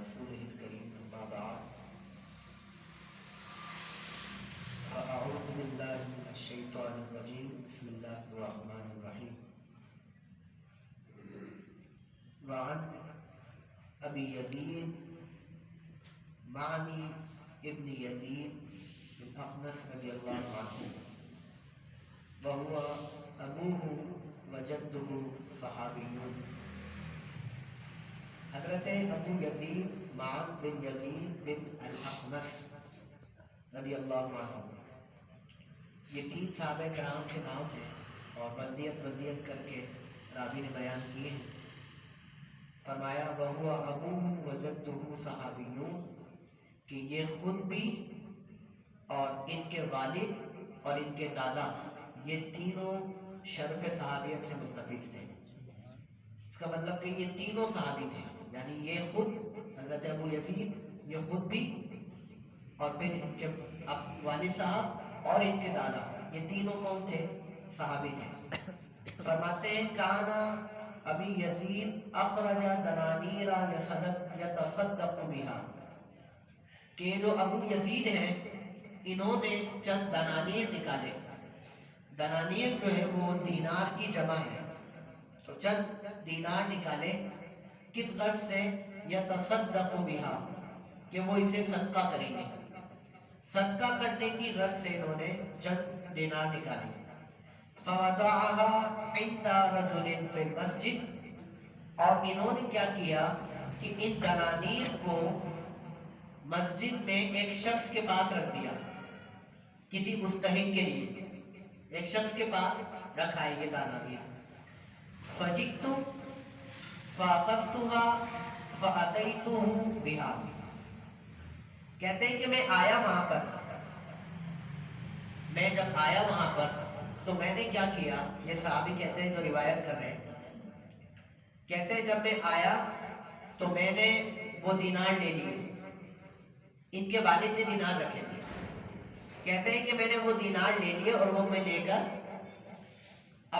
رسوله الكريم أما بعد فأعوذ بالله من الشيطان الرجيم بسم الله الرحمن الرحيم وعن أبي يزيد معني ابن يزيد الأخنس رضي الله عنه وهو أبوه وجده صحابيون. حضرت ابو یزید معن بن یزید بن الاخنس رضی اللہ عنہ یہ تین صحابہ کرام کے نام ہیں اور بلدیت کر کے راوی نے بیان کیے ہیں. فرمایا وَهُوَ أَبُوهُ وَجَدُّهُ صَحَابِيُّونَ کہ یہ خود بھی اور ان کے والد اور ان کے دادا یہ تینوں شرف صحابیت سے مستفید تھے. اس کا مطلب کہ یہ تینوں صحابی تھے، یعنی یہ خود حضرت ابو یزید یہ خود بھی اور پھر ان کے والد صاحب اور ان کے دادا یہ تینوں کون تھے؟ صحابی تھے. فرماتے ہیں کانا ابی یزید اخرج دنانیر یتصدق بها کہ جو ابو یزید ہیں انہوں نے چند دنانیر نکالے. دنانیر جو ہے وہ دینار کی جمع ہے، تو چند دینار نکالے. کس غرض سے؟ یتصدق بها کہ وہ اسے صدقہ کریں گے. صدقہ کرنے کی غرض سے انہوں نے چند دینار نکالے. فوضعها عند رجل فی المسجد اور انہوں نے کیا کیا کہ ان دنانیر کو مسجد میں ایک شخص کے پاس رکھ دیا، کسی مستحق کے لیے ایک شخص کے پاس رکھا ہے یہ دنانیر. فجئت فاخذتها فاتيته بها کہتے ہیں کہ میں آیا وہاں پر، میں جب آیا وہاں پر تو میں نے کیا کیا، یہ صحابی کہتے ہیں جو روایت کر رہے ہیں، کہتے ہیں جب میں آیا تو میں نے وہ دینار لے لیے. ان کے والد نے دینار رکھے تھے. کہتے ہیں کہ میں نے وہ دینار لے لیے اور وہ میں لے کر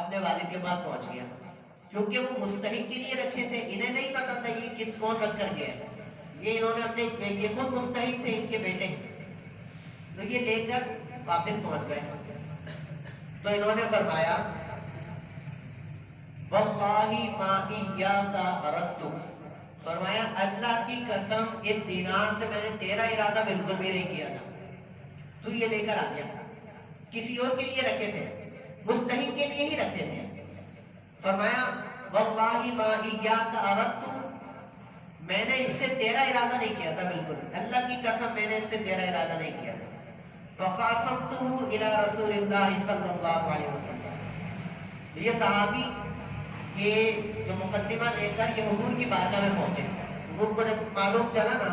اپنے والد کے پاس پہنچ گیا، کیونکہ وہ مستحق کے لیے رکھے تھے. انہیں نہیں پتا تھا یہ کس کون رکھ کر گیا، یہ انہوں نے اپنے یہ خود مستحق تھے ان کے بیٹے، تو یہ لے کر واپس پہنچ گئے. تو انہوں نے فرمایا واللہ ما ایاک اردت فرمایا اللہ کی قسم اس دینار سے میں نے تیرا ارادہ بالکل بھی نہیں کیا تھا، تو یہ لے کر آ گیا. کسی اور کے لیے رکھے تھے، مستحق کے لیے ہی رکھے تھے. فرمایا واللہ ما ایاک اردت میں نے اس سے تیرا ارادہ نہیں کیا تھا، بالکل اللہ کی قسم میں نے اس سے تیرا ارادہ نہیں کیا تھا. فقاسمته الى رسول اللہ صلی اللہ علیہ وسلم یہ صحابی یہ جو مقدمہ لے کر یہ حضور کی بارگاہ میں پہنچے. حضور کو جب معلوم چلا نا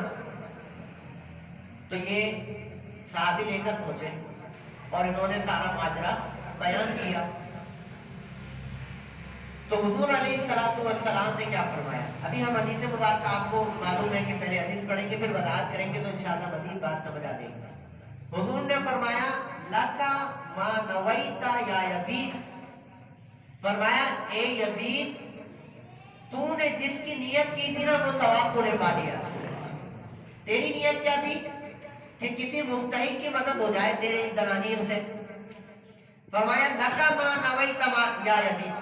تو یہ صحابی لے کر پہنچے اور انہوں نے سارا ماجرا بیان کیا. تو حضور علیہ السلام نے کیا فرمایا؟ ابھی ہم حدیث مبارکہ آپ کو معلوم ہے کہ پہلے حدیث پڑھیں گے پھر وضاحت کریں گے تو انشاءاللہ مزید بات سمجھ آ جائے گی. حضور نے فرمایا لَكَ مَا نَوَيْتَ یا یزید فرمایا اے یزید تو نے جس کی نیت کی تھی نا وہ ثواب تو نے پا لیا. تیری نیت کیا تھی کہ کسی مستحق کی مدد ہو جائے تیرے دنانیر سے. فرمایا لَكَ مَا نَوَيْتَ یا یزید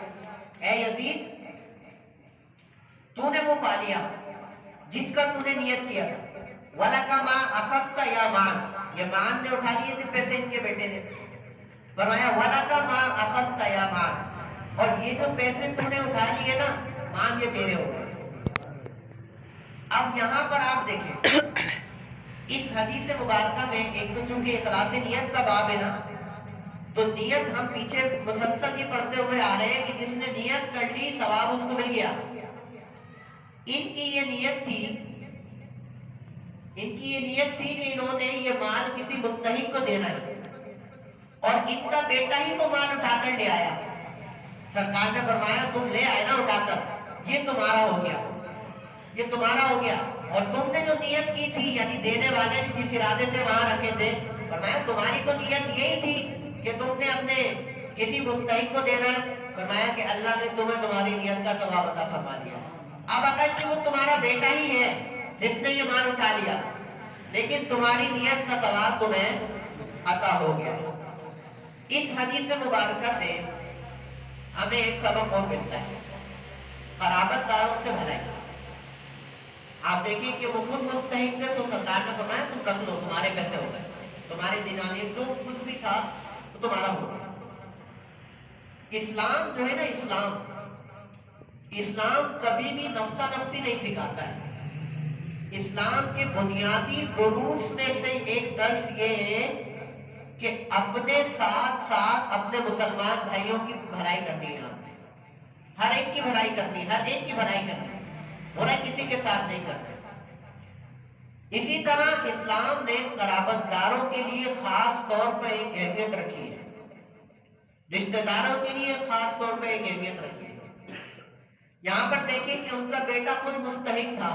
اے یزید تو نے وہ پا لیا جس کا تو نے نیت کیا. وَلَكَ مَا أَخَذْتَ یا مان یہ مان نے اٹھا لیے تھے پیسے ان کے بیٹے نے. فرمایا وَلَكَ مَا أَخَذْتَ یا مان اور یہ جو پیسے تو نے اٹھا لیے نا مان یہ تیرے ہو گئے. اب یہاں پر آپ دیکھیں اس حدیث مبارکہ میں ایک تو چونکہ اخلاص نیت کا باب ہے نا تو نیت ہم پیچھے مسلسل یہ پڑھتے ہوئے آ رہے ہیں کہ جس نے نیت کر لی ثواب اس کو مل گیا. ان کی یہ نیت تھی کہ انہوں نے یہ مال کسی مستحق کو دینا ہے اور ان کا بیٹا ہی وہ مال اٹھا کر لے آیا. سرکار نے فرمایا تم لے آئے نا اٹھا کر یہ تمہارا ہو گیا اور تم نے جو نیت کی تھی یعنی دینے والے نے جس ارادے سے وہاں رکھے تھے فرمایا تمہاری تو نیت یہی تھی کہ تم نے اپنے کسی مستحق کو دینا ہے. فرمایا کہ اللہ نے تمہیں تمہاری نیت کا ثواب عطا فرما دیا. اب اگر کہ وہ تمہارا بیٹا ہی ہے جس نے یہ مال اٹھا لیا، لیکن تمہاری نیت کا ثواب تمہیں عطا ہو گیا۔ اس حدیث مبارکہ سے ہمیں ایک سبق اور ملتا ہے، قرابت داروں سے بھلائی۔ آپ دیکھیں کہ وہ خود مستحق تھے تو سرکار نے فرمایا تم رکھ لو، تمہارے پیسے ہو گئے، تمہارے دینار جو کچھ بھی تھا وہ تمہارا ہوگا۔ اسلام جو ہے نا، اسلام کبھی بھی نفسا نفسی نہیں سکھاتا ہے۔ اسلام کے بنیادی دروس میں سے ایک درس یہ ہے کہ اپنے ساتھ ساتھ اپنے مسلمان بھائیوں کی بھلائی کرنی ہے، ہر ایک کی بھلائی کرنی ہے، ہر ایک کی بھلائی کرنی ہے، برا کسی کے ساتھ نہیں کرتے۔ اسی طرح اسلام نے قرابت داروں کے لیے خاص طور پر ایک اہمیت رکھی ہے، رشتہ داروں کے لیے خاص طور پر ایک اہمیت رکھی ہے۔ یہاں پر دیکھیں کہ ان کا بیٹا خود مستحق تھا،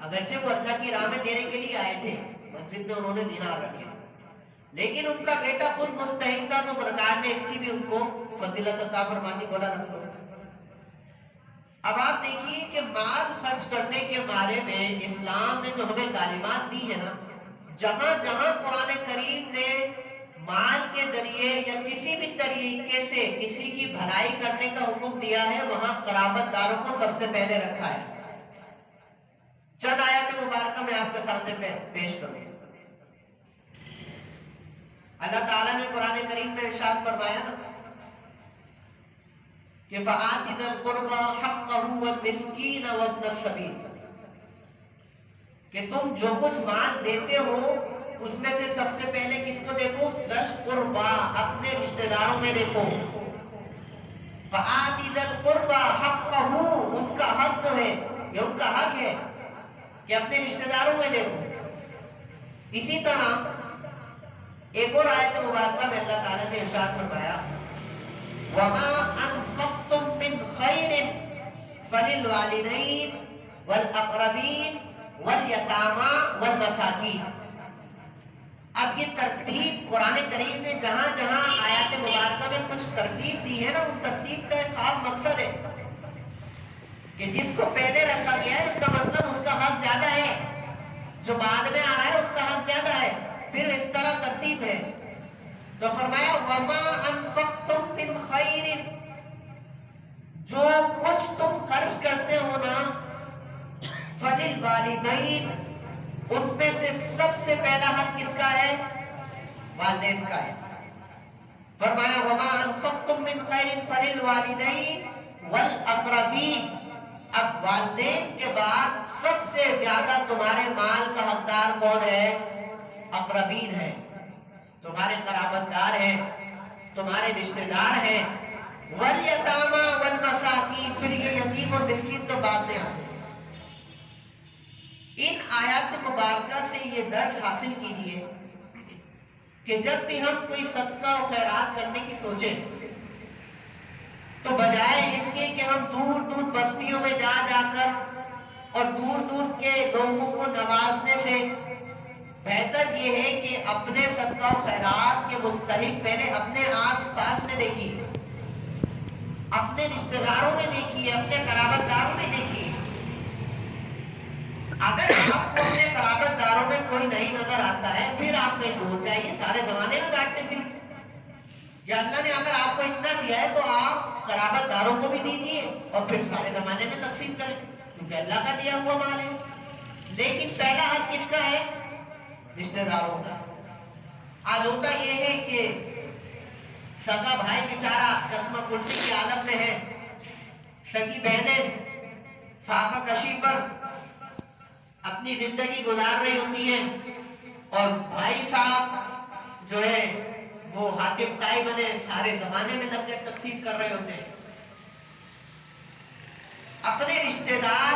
اگرچہ وہ اللہ کی راہ میں دینے کے لیے آئے تھے، مسجد میں انہوں نے دینار رکھے، لیکن ان کا بیٹا خود مستحق تھا تو سرکار نے اس کی بھی ان کو فضیلت عطا فرمانی، بولا رکھ لو۔ اب آپ دیکھیے کہ مال خرچ کرنے کے بارے میں اسلام نے جو ہمیں تعلیمات دی ہے نا، جہاں جہاں قرآن کریم نے مال کے ذریعے یا کسی بھی طریقے سے کسی کی بھلائی کرنے کا حکم دیا ہے، وہاں قرابت داروں کو سب سے پہلے رکھا ہے۔ چند آیات مبارکہ میں آپ کے سامنے پیش کروں۔ اللہ تعالیٰ نے قرآن کریم میں ارشاد فرمایا نا کہ فَآتِ ذَا الْقُرْبَى حَقَّهُ وَالْمِسْكِينَ وَابْنَ السَّبِيلِ، کہ تم جو کچھ مال دیتے ہو اس میں سے سب سے پہلے کس کو دیکھو؟ ذَا الْقُرْبَى، اپنے رشتہ داروں میں دیکھو۔ فَآتِ ذَا الْقُرْبَى حَقَّهُ، ان کا حق جو ہے، یہ ان کا حق ہے کہ اپنے رشتہ داروں میں دیکھو۔ اسی طرح ایک اور آیت مبارکہ میں اللہ تعالیٰ نے ارشاد فرمایا وَمَا أَنفَقْتُم مِّنْ خَيْرٍ فَلِلْوَالِدَيْنِ وَالْأَقْرَبِينَ وَالْيَتَامَى وَالْمَسَاكِينِ۔ اب یہ ترتیب قرآن کریم نے جہاں جہاں آیات مبارکہ میں کچھ ترتیب دی ہے نا، ان ترتیب کا ایک خاص مقصد ہے کہ جس کو پہلے رکھا گیا ہے اس کا مطلب اس کا حق زیادہ ہے، جو بعد میں آ رہا ہے اس کا حق زیادہ ہے، پھر اس طرح ترتیب ہے۔ تو فرمایا وَمَا أَنفَقْتُم مِّنْ خَيْرٍ، جو کچھ تم خرچ کرتے ہو نا، فَلِلْوَالِدَيْنِ، اس میں سے سب سے پہلا حق کس کا ہے؟ والدین کا ہے۔ فرمایا وَمَا أَنفَقْتُم مِّنْ خَيْرٍ فَلِلْوَالِدَيْنِ وَالْأَقْرَبِينَ، اب والدین کے بعد سب سے زیادہ تمہارے مال کا حقدار کون ہے؟ اقربین ہے، تمہارے قرابت دار ہیں، تمہارے رشتہ دار ہیں۔ وَالْيَتَامَى وَالْمَسَاكِينَ، پھر یہ یتیم اور مسکین تو بعد میں آتے ہیں۔ ان آیات مبارکہ سے یہ درس حاصل کیجئے کہ جب بھی ہم کوئی صدقہ و خیرات کرنے کی سوچیں تو بجائے اس کے کہ ہم دور دور بستیوں میں جا جا کر اور دور دور کے لوگوں کو نوازنے سے بہتر یہ ہے کہ اپنے صدقہ و خیرات کے مستحق پہلے اپنے آس پاس میں دیکھیے، اپنے رشتہ داروں میں دیکھیے، اپنے قرابت داروں میں دیکھیے۔ اگر آپ کو اپنے قرابت داروں میں کوئی نہیں نظر آتا ہے، پھر آپ کہیں دور جائیے، سارے زمانے میں بیٹھتے پھر یا اللہ نے اگر آپ کو اتنا دیا ہے تو آپ قرابت داروں کو بھی دیجیے اور پھر سارے زمانے میں تقسیم کریں، کیونکہ اللہ کا دیا ہوا مال ہے۔ لیکن پہلا حق کس کا ہے؟ رشتہ داروں کا۔ آج ہوتا یہ ہے کہ سگا بھائی بیچارہ قسمہ کرسی کی عالم میں ہے، سگی بہنیں فاقہ کشی پر اپنی زندگی گزار رہی ہوتی ہیں اور بھائی صاحب جو ہے وہ حاتم تائی بنے سارے زمانے میں لگ کر تقسیم کر رہے ہوتے ہیں۔ اپنے رشتہ دار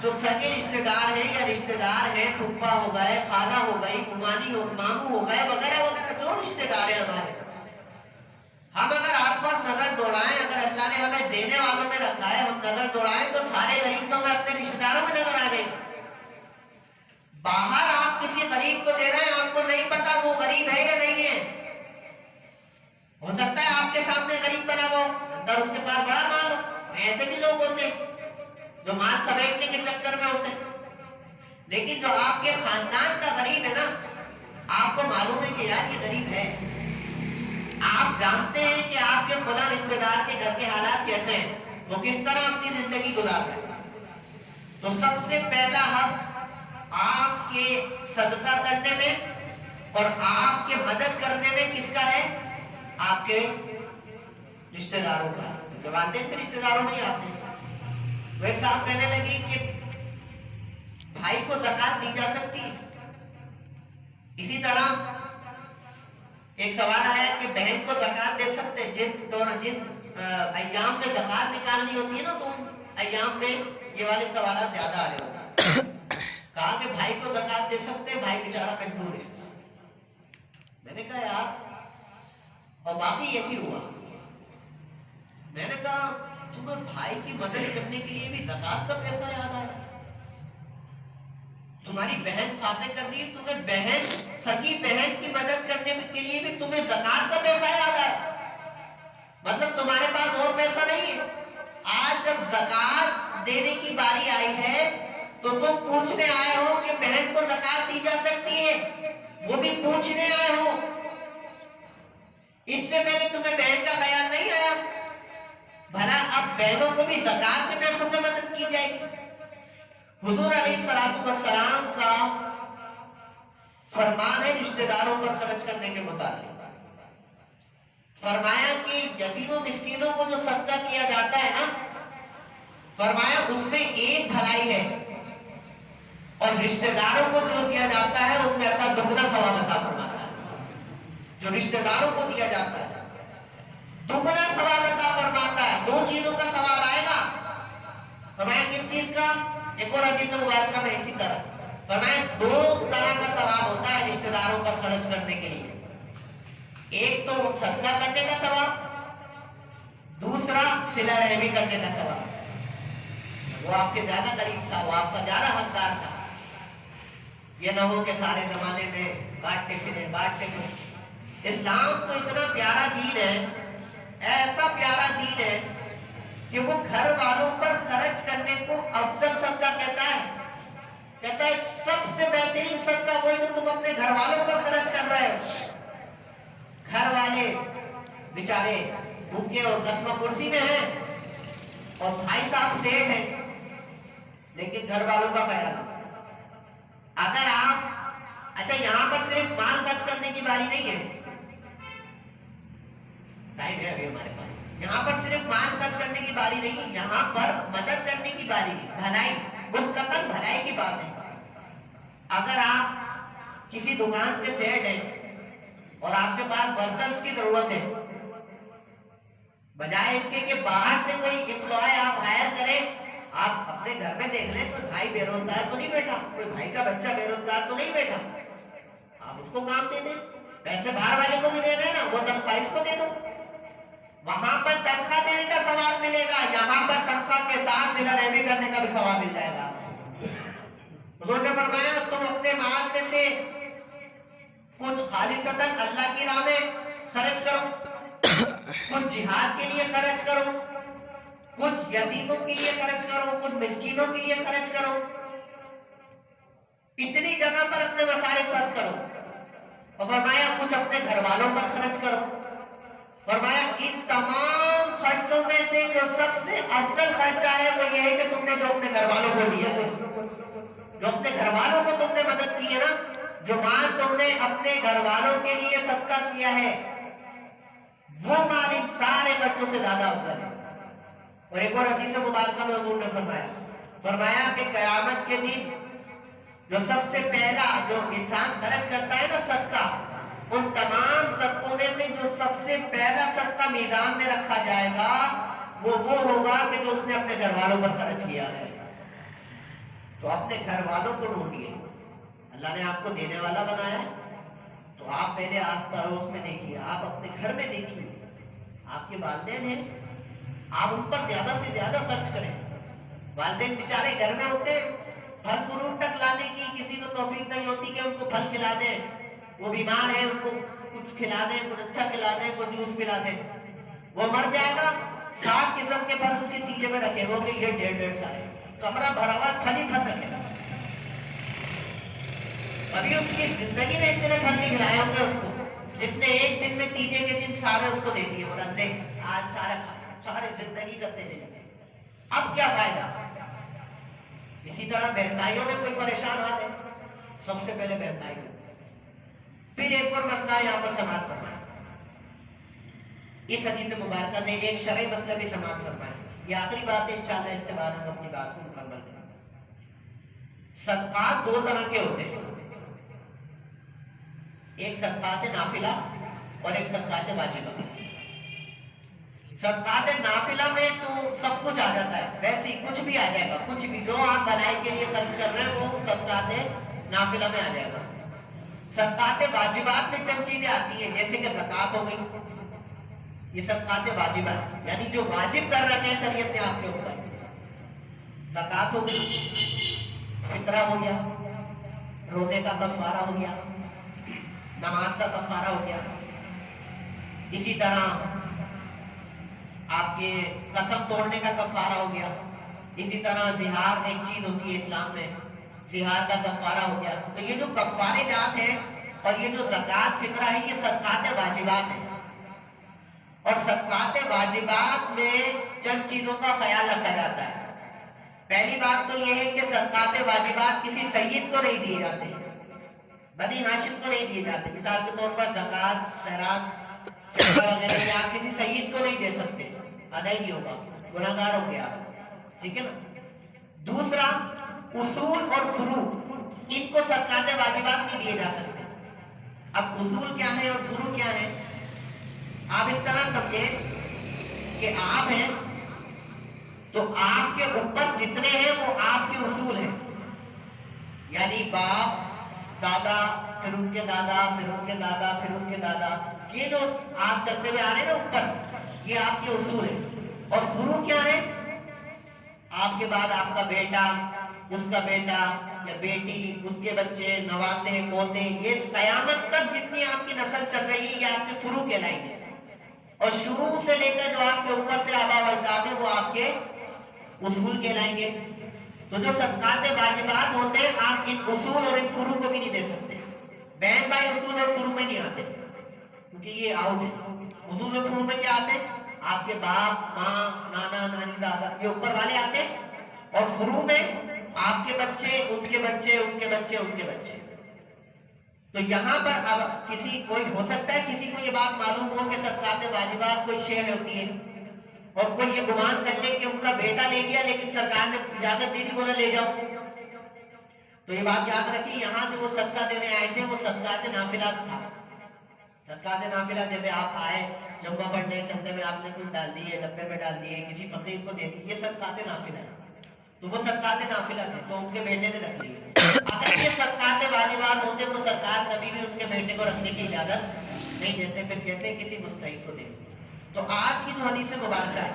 جو سگے رشتہ دار ہیں یا رشتہ دار ہیں، پھپھا ہو گئے، خالہ ہو گئی، ممانی ہو، ماموں ہو گئے، وغیرہ وغیرہ جو رشتہ دار ہیں ہمارے، ہم اگر آس پاس نظر دوڑائیں، اگر اللہ نے ہمیں دینے والوں میں رکھا ہے، ہم نظر دوڑائیں تو سارے غریب تو ہمیں اپنے رشتہ داروں میں نظر آ گئے۔ باہر آپ کسی غریب کو دے رہے ہیں، آپ کو نہیں پتا وہ غریب ہے یا نہیں ہے، ہو سکتا ہے آپ کے سامنے غریب بنا ہو، اندر اس کے پاس بڑا مال ہو۔ ایسے بھی لوگ ہوتے ہیں جو مال سمیٹنے کے چکر میں ہوتے ہیں۔ لیکن جو آپ کے خاندان کا غریب ہے نا، آپ کو معلوم ہے کہ یار یہ غریب ہے، آپ جانتے ہیں کہ آپ کے فلاں رشتہ دار کے گھر کے حالات کیسے ہیں، وہ کس طرح اپنی زندگی گزار رہے ہیں، تو سب سے پہلا حق آپ کے صدقہ کرنے میں اور آپ کے مدد کرنے میں کس کا ہے؟ آپ کے رشتہ داروں کا۔ جو والدین کے رشتہ داروں میں ہی آتے ہیں۔ وہ ایک صاحب کہنے لگی کہ بھائی کو زکوٰۃ دی جا سکتی ہے؟ اسی طرح ایک سوال آیا کہ بہن کو زکوٰۃ دے سکتے ہیں؟ جن ایام میں زکوٰۃ نکالنی ہوتی ہے نا، تو ایام میں یہ والے سوالات زیادہ آ رہے ہوتے ہیں۔ کہا کہ بھائی کو زکوٰۃ دے سکتے ہیں، بھائی بیچارہ مجبور ہے۔ میں نے کہا یار، اور واقعی ایسی ہوا۔ میں نے کہا تمہیں بھائی کی مدد کرنے کے لیے بھی زکوٰۃ کا پیسہ یاد آیا؟ تمہاری بہن فاتح کر رہی ہے، تمہیں بہن سگی بہن کی مدد کرنے کے لیے بھی تمہیں زکوٰۃ کا پیسہ یاد آیا؟ مطلب تمہارے پاس اور پیسہ نہیں ہے؟ آج جب زکوٰۃ دینے کی باری آئی ہے تو تم پوچھنے آئے ہو کہ بہن کو زکوٰۃ دی جا سکتی ہے، وہ بھی پوچھنے آئے ہو۔ اس سے پہلے تمہیں بہن کا خیال نہیں آیا؟ بھلا اب بہنوں کو بھی زکوٰۃ کے پیسوں سے مدد کی جائے گی؟ حضور علیہ السلام کا فرمان ہے رشتہ داروں پر خرچ کرنے کے متعلق۔ فرمایا کہ یتیموں مسکینوں کو جو صدقہ کیا جاتا ہے نا، فرمایا اس میں ایک بھلائی ہے، اور رشتہ داروں کو جو دیا جاتا ہے اس میں اللہ دگنا ثواب عطا فرماتا ہے۔ جو رشتہ داروں کو دیا جاتا ہے دگنا ثواب عطا فرماتا ہے۔ دو چیزوں کا ثواب آئے گا۔ فرمایا کس چیز کا؟ ایک اور حدیث مبارکہ میں اسی طرح فرمایا دو طرح کا ثواب ہوتا ہے رشتہ داروں پر خرچ کرنے کے لیے۔ ایک تو صدقہ کرنے کا ثواب، دوسرا صلہ رحمی کرنے کا ثواب۔ وہ آپ کے زیادہ قریب تھا، وہ آپ کا زیادہ حقدار تھا۔ یہ نہ ہو کہ سارے زمانے میں بانٹتے پھرے۔ اسلام تو اتنا پیارا دین ہے، ایسا پیارا دین ہے کہ وہ گھر والوں پر خرچ کرنے کو افضل صدقہ کہتا ہے سب سے بہترین صدقہ وہی جو تم اپنے گھر والوں پر خرچ کر رہے ہو۔ گھر والے بیچارے بھوکے اور قسمہ کرسی میں ہیں، اور بھائی صاحب سیٹ ہیں، لیکن گھر والوں کا خیال۔ اگر آپ اچھا یہاں پر صرف مال خرچ کرنے کی باری نہیں ہے، ٹائم ہے ابھی ہمارے پاس، یہاں پر صرف مال خرچ کرنے کی باری نہیں، یہاں پر مدد کرنے کی باری ہے، بھلائی، مطلقاً بھلائی کی بات ہے۔ اگر آپ کسی دکان کے سیٹ ہیں اور آپ کے پاس ورکرز کی ضرورت ہے، بجائے اس کے کہ باہر سے کوئی امپلائی آپ ہائر کریں، آپ اپنے گھر میں دیکھ لیں کوئی بھائی بے روزگار تو نہیں بیٹھا، کوئی بھائی کا بچہ بے روزگار تو نہیں بیٹھا، آپ اس کو کام دے دیں، پیسے باہر والے کو بھی دے دیں نا، وہ تنخواہ اس کو دے دو، وہاں پر تنخواہ دینے کا ثواب ملے گا، یہاں پر تنخواہ کے ساتھ صلہ رحمی کرنے کا بھی ثواب مل جائے گا۔ حضور نے فرمایا تم اپنے مال میں سے کچھ خالصتاً اللہ کی راہ میں خرچ کرو، کچھ جہاد کے لیے خرچ کرو، کچھ یتیموں کے لیے خرچ کرو، کچھ مسکینوں کے لیے خرچ کرو، اتنی جگہ پر اپنے مصارف خرچ کرو، اور فرمایا کچھ اپنے گھر والوں پر خرچ کرو۔ فرمایا ان تمام خرچوں میں سے جو سب سے افضل خرچہ ہے وہ یہ ہے کہ تم نے جو اپنے گھر والوں کو دیا ہے، جو اپنے گھر والوں کو تم نے مدد کی ہے نا، جو مال تم نے اپنے گھر والوں کے لیے صدقہ کیا ہے، وہ مال ان سارے خرچوں سے زیادہ افضل ہے۔ اور ایک اور حدیث مبارکہ میں حضور نے فرمایا کہ قیامت کے دن جو سب سے پہلا جو انسان خرچ کرتا ہے نا صدقہ، ان تمام صدقوں میں سے جو سب سے پہلا صدقہ میزان میں رکھا جائے گا وہ ہوگا کہ جو اس نے اپنے گھر والوں پر خرچ کیا ہے۔ تو اپنے گھر والوں کو ڈھونڈیے، اللہ نے آپ کو دینے والا بنایا ہے، تو آپ پہلے آس پڑوس میں دیکھیے، آپ اپنے گھر میں دیکھیے، آپ کے والدین ہیں، آپ ان پر زیادہ سے زیادہ خرچ کریں۔ والدین بیچارے گھر میں ہوتے ہیں، پھل فروٹ تک لانے کی کسی کو توفیق نہیں ہوتی کہ ان کو پھل کھلا دیں، وہ بیمار ہے ان کو کچھ کھلا دیں، کچھ اچھا کھلا دیں، کچھ جوس پلا دیں، وہ مر جائے گا 60 قسم کے پھل اس کے تیجے میں رکھے ہوگے، یہ 1.5 سارے کمرہ بھرا ہوا پھل ہی پھل رکھے گا۔ ابھی اس کی زندگی میں اتنے پھل نہیں کھلائے ہوں گے اس کو جتنے ایک دن میں تیجے کے دن سارے اس کو دے دیے، بولا لے آج سارا کھانا، سارے زندگی کرتے رہے۔ اب کیا فائدہ؟ اسی طرح بہنائیوں میں کوئی پریشان آ جائے، سب سے پہلے بہنائی ہوتی ہے۔ پھر ایک اور مسئلہ یہاں پر سماعت فرمائے، اس حدیث مبارکہ میں ایک شرعی مسئلہ بھی سماعت فرمائے۔ یہ آخری بات ہے، انشاءاللہ اس کے بعد ہم اپنی بات کو مکمل کریں۔ صدقات دو طرح کے ہوتے ہیں، ایک صدقات نافلہ اور ایک صدقات واجبہ۔ صدقات نافلہ میں تو سب کچھ آ جاتا ہے، ویسے ہی کچھ بھی آ جائے گا، کچھ بھی جو آپ بھلائی کے لیے خرچ کر رہے ہیں وہ صدقات نافلہ میں آ جائے گا۔ صدقات واجبات میں چند چیزیں آتی ہیں، جیسے کہ زکوٰۃ ہو گئی، یہ صدقات واجبات یعنی جو واجب کر رکھے ہیں شریعت نے آپ کے اوپر، زکوٰۃ ہو گئی، فطرہ ہو گیا، روزے کا کفارہ ہو گیا، نماز کا کفارہ ہو گیا، اسی طرح آپ کے قسم توڑنے کا کفارہ ہو گیا، اسی طرح زہار ایک چیز ہوتی ہے اسلام میں، زہار کا کفارہ ہو گیا۔ تو یہ جو کفارے جات ہیں اور یہ جو زکوٰۃ فطرہ ہے، یہ صدقات واجبات ہیں، اور صدقات واجبات میں چند چیزوں کا خیال رکھا جاتا ہے۔ پہلی بات تو یہ ہے کہ صدقات واجبات کسی سید کو نہیں دیے جاتے، بنی ہاشم کو نہیں دیے جاتے۔ مثال کے طور پر زکوٰۃ، خیرات، فطرہ وغیرہ یہ آپ کسی سید کو نہیں دے سکتے، ادا ہی نہیں ہوگا، گناہ گار ہو گیا، ٹھیک ہے نا۔ دوسرا، اصول اور فروع ان کو صدقات واجبات نہیں دیے جا سکتے۔ اب اصول کیا ہے اور فروع کیا ہے؟ آپ اس طرح سمجھیں کہ آپ ہیں تو آپ کے اوپر جتنے ہیں وہ آپ کے اصول ہیں، یعنی باپ، دادا، پھر ان کے دادا، پھر ان کے دادا، پھر ان کے دادا، یہ جو آپ چلتے ہوئے آ رہے ہیں نا اوپر، یہ آپ کے اصول ہیں۔ اور فروع کیا ہے؟ آپ کے بعد آپ کا بیٹا، اس کا بیٹا یا بیٹی، اس کے بچے، نواسے، پوتے، یہ قیامت تک جتنی آپ کی نسل چل رہی ہے یہ آپ کے فروع کہلائیں گے۔ اور شروع سے لے کر جو آپ کے اوپر سے آبا و اجداد ہیں وہ آپ کے اصول کہلائیں گے۔ تو جو صدقات واجبات ہوتے ہیں آپ ان اصول اور ان فروع کو بھی نہیں دے سکتے۔ بہن بھائی اصول اور فروع میں نہیں آتے کیونکہ یہ آؤٹ ہے۔ اصول اور فروع میں کیا آتے ہیں؟ آپ کے باپ، ماں، نانا، نانی، دادا، یہ اوپر والے آتے ہیں، اور فروع میں آپ کے بچے، ان کے بچے، ان کے بچے، ان کے بچے۔ تو یہاں پر اب کسی کوئی ہو سکتا ہے کسی کو یہ بات معلوم ہو کہ صدقات واجبات کوئی شے ہوتی ہے، اور کوئی یہ گمان کر لے کہ ان کا بیٹا لے گیا لیکن سرکار نے اجازت دے دی، بولا لے جاؤ۔ تو یہ بات یاد رکھیں، یہاں جو وہ صدقہ دینے آئے تھے وہ صدقات نافلہ تھا۔ صدقات نافلہ جیسے آپ آئے جمعہ پڑھنے، چندے میں آپ نے کچھ ڈال دیے، ڈبے میں ڈال دیے، کسی فقیر کو دے دی، یہ صدقات نافلہ ہے۔ تو وہ صدقات نافلہ تھے تو ان کے بیٹے نے رکھ لیے۔ اگر یہ صدقات واجبات ہوتے تو سرکار کبھی بھی ان کے بیٹے کو رکھنے کی اجازت نہیں دیتے، پھر کہتے کسی مستحق کو دے۔ تو آج کی جو حدیث مبارکہ ہے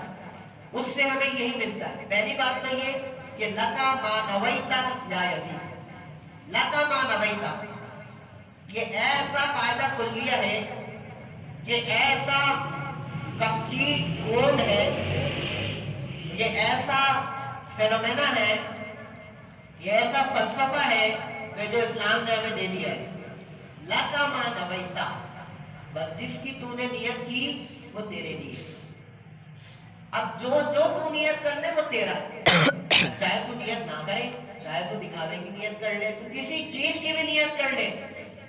اس سے ہمیں یہی ملتا ہے۔ پہلی بات تو یہ کہ لکا ما نویتا یا یزید، لکا ما نویتا، یہ ایسا قاعدہ کلیہ ہے، یہ ایسا کمپلیٹ کوڈ ہے، یہ ایسا فینومینا ہے، یہ ایسا فلسفہ ہے کہ جو اسلام نے ہمیں دے دیا ہے۔ لکا ما نویتا، بس جس کی تو نے نیت کی وہ تیرے لیے۔ اب جو تو نیت کر لے وہ تیرا ہے، چاہے تو نیت نہ کرے، چاہے تو دکھاوے کی نیت کر لے، تو کسی چیز کی بھی نیت کر لے،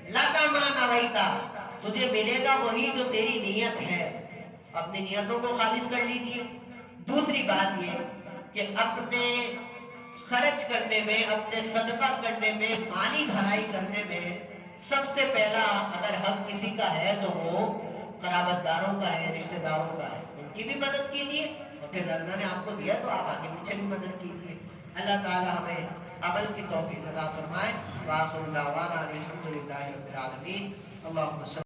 لکا ما نویتا، تجھے ملے گا وہی جو تیری نیت ہے۔ اپنی نیتوں کو خالص کر لیجئے۔ دوسری بات یہ کہ اپنے خرچ کرنے میں، اپنے صدقہ کرنے میں، مالی بھلائی کرنے میں سب سے پہلا اگر حق کسی کا ہے تو وہ قرابت داروں کا ہے، رشتہ داروں کا ہے، ان کی بھی مدد کیجیے، اور پھر اللہ نے آپ کو دیا تو آپ آگے پیچھے بھی مدد کیجیے۔ اللہ تعالی ہمیں عمل کی توفیق عطا فرمائے۔ وآخر دعوانا الحمدللہ رب العالمین۔ اللہم صل